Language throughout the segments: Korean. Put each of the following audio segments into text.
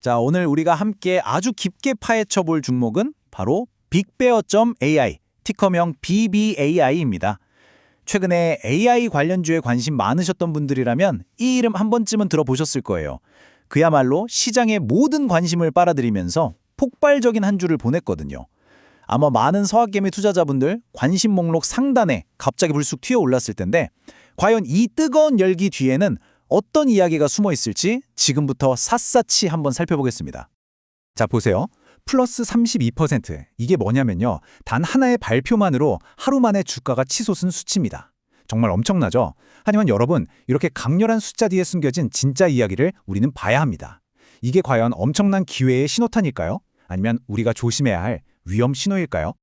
자, 오늘 우리가 함께 아주 깊게 파헤쳐 볼 종목은 바로 빅베어.ai, 티커명 BBAI입니다. 최근에 AI 관련주에 관심 많으셨던 분들이라면 이 이름 한 번쯤은 들어보셨을 거예요. 그야말로 시장의 모든 관심을 빨아들이면서 폭발적인 한 주를 보냈거든요. 아마 많은 서학개미 투자자분들 관심 목록 상단에 갑자기 불쑥 튀어올랐을 텐데 과연 이 뜨거운 열기 뒤에는 어떤 이야기가 숨어 있을지 지금부터 샅샅이 한번 살펴보겠습니다. 자, 보세요. 플러스 32%. 이게 뭐냐면요. 단 하나의 발표만으로 하루 만에 주가가 치솟은 수치입니다. 정말 엄청나죠? 하지만 여러분, 이렇게 강렬한 숫자 뒤에 숨겨진 진짜 이야기를 우리는 봐야 합니다. 이게 과연 엄청난 기회의 신호탄일까요? 아니면 우리가 조심해야 할 위험 신호일까요?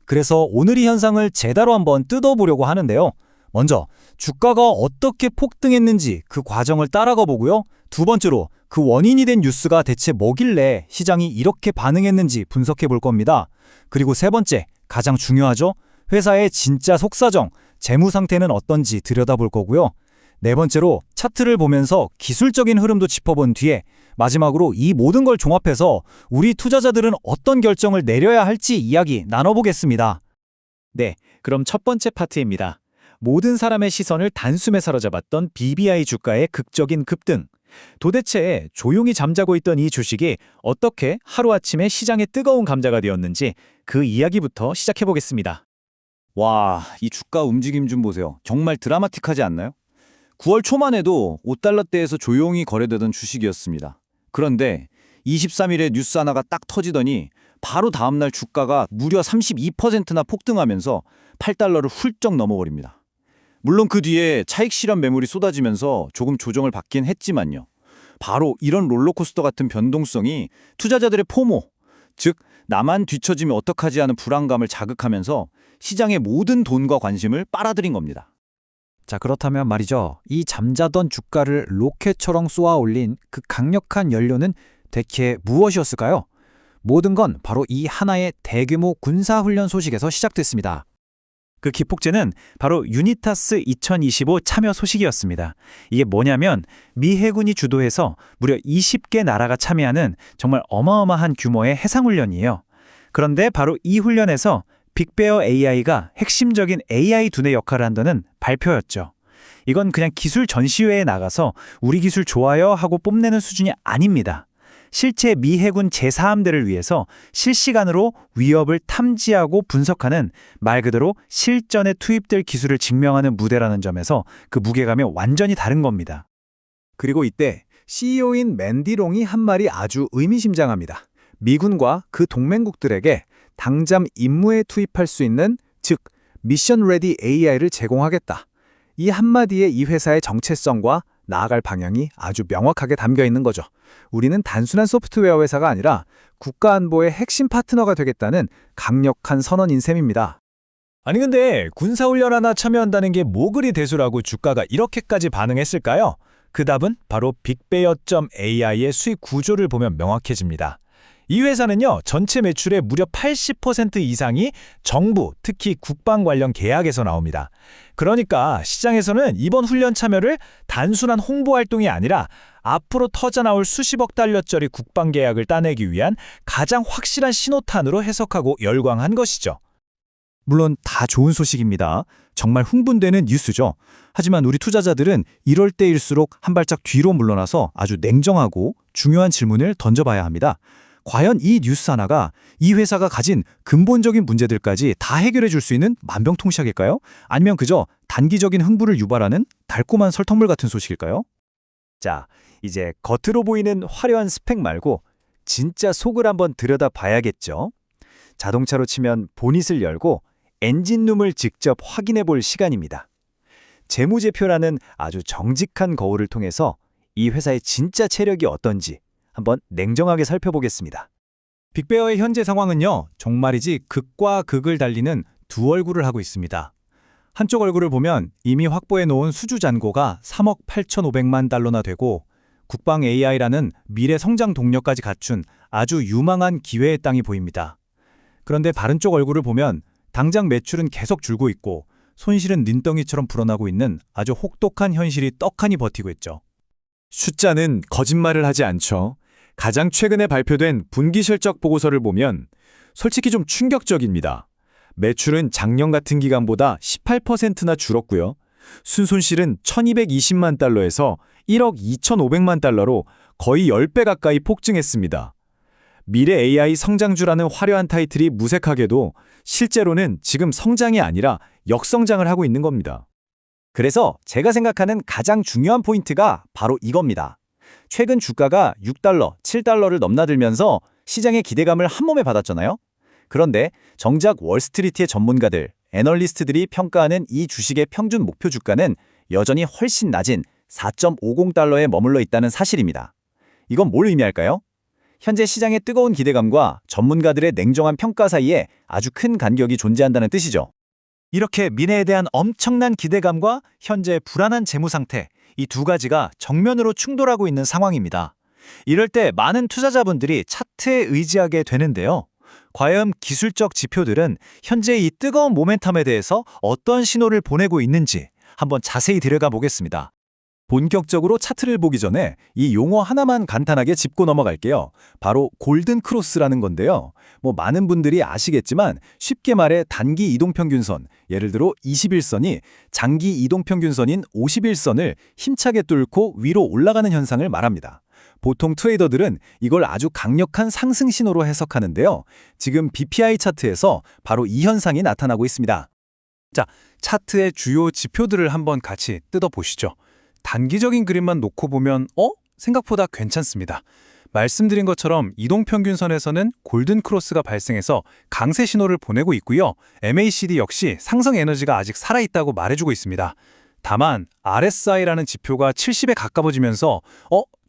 그래서 오늘 이 현상을 제대로 한번 뜯어보려고 하는데요. 먼저 주가가 어떻게 폭등했는지 그 과정을 따라가 보고요. 두 번째로 그 원인이 된 뉴스가 대체 뭐길래 시장이 이렇게 반응했는지 분석해 볼 겁니다. 그리고 세 번째, 가장 중요하죠. 회사의 진짜 속사정, 재무 상태는 어떤지 들여다볼 거고요. 네 번째로 차트를 보면서 기술적인 흐름도 짚어본 뒤에 마지막으로 이 모든 걸 종합해서 우리 투자자들은 어떤 결정을 내려야 할지 이야기 나눠보겠습니다. 네, 그럼 첫 번째 파트입니다. 모든 사람의 시선을 단숨에 사로잡았던 BBI 주가의 극적인 급등. 도대체 조용히 잠자고 있던 이 주식이 어떻게 하루아침에 시장의 뜨거운 감자가 되었는지 그 이야기부터 시작해보겠습니다. 와, 이 주가 움직임 좀 보세요. 정말 드라마틱하지 않나요? 9월 초만 해도 5달러대에서 조용히 거래되던 주식이었습니다. 그런데 23일에 뉴스 하나가 딱 터지더니 바로 다음날 주가가 무려 32%나 폭등하면서 8달러를 훌쩍 넘어버립니다. 물론 그 뒤에 차익 실현 매물이 쏟아지면서 조금 조정을 받긴 했지만요. 바로 이런 롤러코스터 같은 변동성이 투자자들의 포모, 즉 나만 뒤처지면 어떡하지 하는 불안감을 자극하면서 시장의 모든 돈과 관심을 빨아들인 겁니다. 자, 그렇다면 말이죠. 이 잠자던 주가를 로켓처럼 쏘아 올린 그 강력한 연료는 대체 무엇이었을까요? 모든 건 바로 이 하나의 대규모 군사훈련 소식에서 시작됐습니다. 그 기폭제는 바로 유니타스 2025 참여 소식이었습니다. 이게 뭐냐면 미 해군이 주도해서 무려 20개 나라가 참여하는 정말 어마어마한 규모의 해상훈련이에요. 그런데 바로 이 훈련에서 빅베어 AI가 핵심적인 AI 두뇌 역할을 한다는 발표였죠. 이건 그냥 기술 전시회에 나가서 우리 기술 좋아요 하고 뽐내는 수준이 아닙니다. 실제 미 해군 제4함대를 위해서 실시간으로 위협을 탐지하고 분석하는 말 그대로 실전에 투입될 기술을 증명하는 무대라는 점에서 그 무게감이 완전히 다른 겁니다. 그리고 이때 CEO인 맨디 롱이 한 말이 아주 의미심장합니다. 미군과 그 동맹국들에게 당장 임무에 투입할 수 있는, 즉 미션 레디 AI를 제공하겠다. 이 한마디에 이 회사의 정체성과 나아갈 방향이 아주 명확하게 담겨 있는 거죠. 우리는 단순한 소프트웨어 회사가 아니라 국가안보의 핵심 파트너가 되겠다는 강력한 선언인 셈입니다. 아니 근데 군사훈련 하나 참여한다는 게 뭐 그리 대수라고 주가가 이렇게까지 반응했을까요? 그 답은 바로 빅베어.ai의 수익 구조를 보면 명확해집니다. 이 회사는요, 전체 매출의 무려 80% 이상이 정부, 특히 국방 관련 계약에서 나옵니다. 그러니까 시장에서는 이번 훈련 참여를 단순한 홍보 활동이 아니라 앞으로 터져나올 수십억 달러짜리 국방 계약을 따내기 위한 가장 확실한 신호탄으로 해석하고 열광한 것이죠. 물론 다 좋은 소식입니다. 정말 흥분되는 뉴스죠. 하지만 우리 투자자들은 이럴 때일수록 한 발짝 뒤로 물러나서 아주 냉정하고 중요한 질문을 던져봐야 합니다. 과연 이 뉴스 하나가 이 회사가 가진 근본적인 문제들까지 다 해결해 줄 수 있는 만병통치약일까요? 아니면 그저 단기적인 흥부를 유발하는 달콤한 설탕물 같은 소식일까요? 자, 이제 겉으로 보이는 화려한 스펙 말고 진짜 속을 한번 들여다봐야겠죠. 자동차로 치면 보닛을 열고 엔진룸을 직접 확인해 볼 시간입니다. 재무제표라는 아주 정직한 거울을 통해서 이 회사의 진짜 체력이 어떤지 한번 냉정하게 살펴보겠습니다. 빅베어의 현재 상황은요, 정말이지 극과 극을 달리는 두 얼굴을 하고 있습니다. 한쪽 얼굴을 보면 이미 확보해 놓은 수주 잔고가 3억 8,500만 달러나 되고 국방 AI라는 미래 성장 동력까지 갖춘 아주 유망한 기회의 땅이 보입니다. 그런데 다른 쪽 얼굴을 보면 당장 매출은 계속 줄고 있고 손실은 눈덩이처럼 불어나고 있는 아주 혹독한 현실이 떡하니 버티고 있죠. 숫자는 거짓말을 하지 않죠. 가장 최근에 발표된 분기 실적 보고서를 보면 솔직히 좀 충격적입니다. 매출은 작년 같은 기간보다 18%나 줄었고요. 순손실은 1220만 달러에서 1억 2500만 달러로 거의 10배 가까이 폭증했습니다. 미래 AI 성장주라는 화려한 타이틀이 무색하게도 실제로는 지금 성장이 아니라 역성장을 하고 있는 겁니다. 그래서 제가 생각하는 가장 중요한 포인트가 바로 이겁니다. 최근 주가가 6달러, 7달러를 넘나들면서 시장의 기대감을 한몸에 받았잖아요. 그런데 정작 월스트리트의 전문가들, 애널리스트들이 평가하는 이 주식의 평균 목표 주가는 여전히 훨씬 낮은 4.50달러에 머물러 있다는 사실입니다. 이건 뭘 의미할까요? 현재 시장의 뜨거운 기대감과 전문가들의 냉정한 평가 사이에 아주 큰 간격이 존재한다는 뜻이죠. 이렇게 미래에 대한 엄청난 기대감과 현재의 불안한 재무 상태, 이 두 가지가 정면으로 충돌하고 있는 상황입니다. 이럴 때 많은 투자자분들이 차트에 의지하게 되는데요. 과연 기술적 지표들은 현재 이 뜨거운 모멘텀에 대해서 어떤 신호를 보내고 있는지 한번 자세히 들여가 보겠습니다. 본격적으로 차트를 보기 전에 이 용어 하나만 간단하게 짚고 넘어갈게요. 바로 골든 크로스라는 건데요. 많은 분들이 아시겠지만 쉽게 말해 단기 이동평균선, 예를 들어 21선이 장기 이동평균선인 51선을 힘차게 뚫고 위로 올라가는 현상을 말합니다. 보통 트레이더들은 이걸 아주 강력한 상승 신호로 해석하는데요. 지금 BPI 차트에서 바로 이 현상이 나타나고 있습니다. 자, 차트의 주요 지표들을 한번 같이 뜯어보시죠. 단기적인 그림만 놓고 보면 생각보다 괜찮습니다. 말씀드린 것처럼 이동평균선에서는 골든 크로스가 발생해서 강세 신호를 보내고 있고요. MACD 역시 상승 에너지가 아직 살아있다고 말해주고 있습니다. 다만 RSI라는 지표가 70에 가까워지면서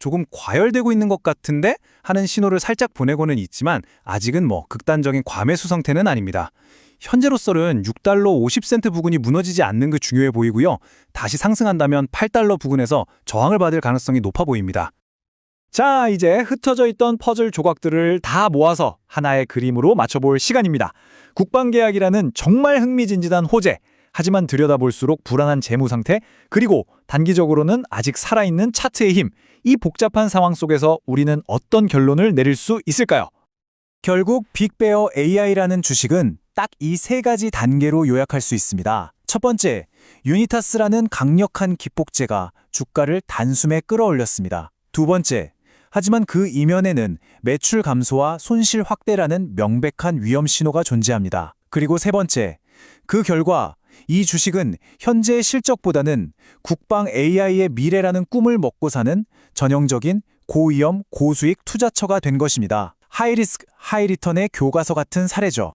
조금 과열되고 있는 것 같은데 하는 신호를 살짝 보내고는 있지만 아직은 극단적인 과매수 상태는 아닙니다. 현재로서는 6달러 50센트 부근이 무너지지 않는 게 중요해 보이고요. 다시 상승한다면 8달러 부근에서 저항을 받을 가능성이 높아 보입니다. 자, 이제 흩어져 있던 퍼즐 조각들을 다 모아서 하나의 그림으로 맞춰볼 시간입니다. 국방계약이라는 정말 흥미진진한 호재, 하지만 들여다볼수록 불안한 재무 상태, 그리고 단기적으로는 아직 살아있는 차트의 힘, 이 복잡한 상황 속에서 우리는 어떤 결론을 내릴 수 있을까요? 결국 빅베어 AI라는 주식은 딱 이 세 가지 단계로 요약할 수 있습니다. 첫 번째, 유니타스라는 강력한 기폭제가 주가를 단숨에 끌어올렸습니다. 두 번째, 하지만 그 이면에는 매출 감소와 손실 확대라는 명백한 위험 신호가 존재합니다. 그리고 세 번째, 그 결과 이 주식은 현재의 실적보다는 국방 AI의 미래라는 꿈을 먹고 사는 전형적인 고위험, 고수익 투자처가 된 것입니다. 하이리스크, 하이리턴의 교과서 같은 사례죠.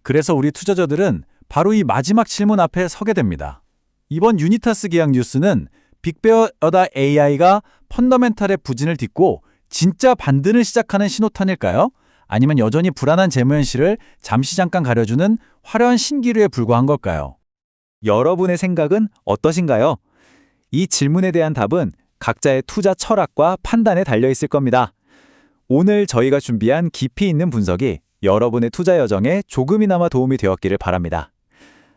그래서 우리 투자자들은 바로 이 마지막 질문 앞에 서게 됩니다. 이번 유니타스 계약 뉴스는 빅베어다 AI가 펀더멘탈의 부진을 딛고 진짜 반등을 시작하는 신호탄일까요? 아니면 여전히 불안한 재무 현실을 잠시 잠깐 가려주는 화려한 신기루에 불과한 걸까요? 여러분의 생각은 어떠신가요? 이 질문에 대한 답은 각자의 투자 철학과 판단에 달려 있을 겁니다. 오늘 저희가 준비한 깊이 있는 분석이 여러분의 투자 여정에 조금이나마 도움이 되었기를 바랍니다.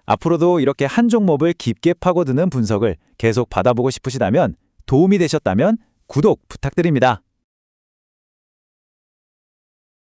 앞으로도 이렇게 한 종목을 깊게 파고드는 분석을 계속 받아보고 싶으시다면, 도움이 되셨다면 구독 부탁드립니다.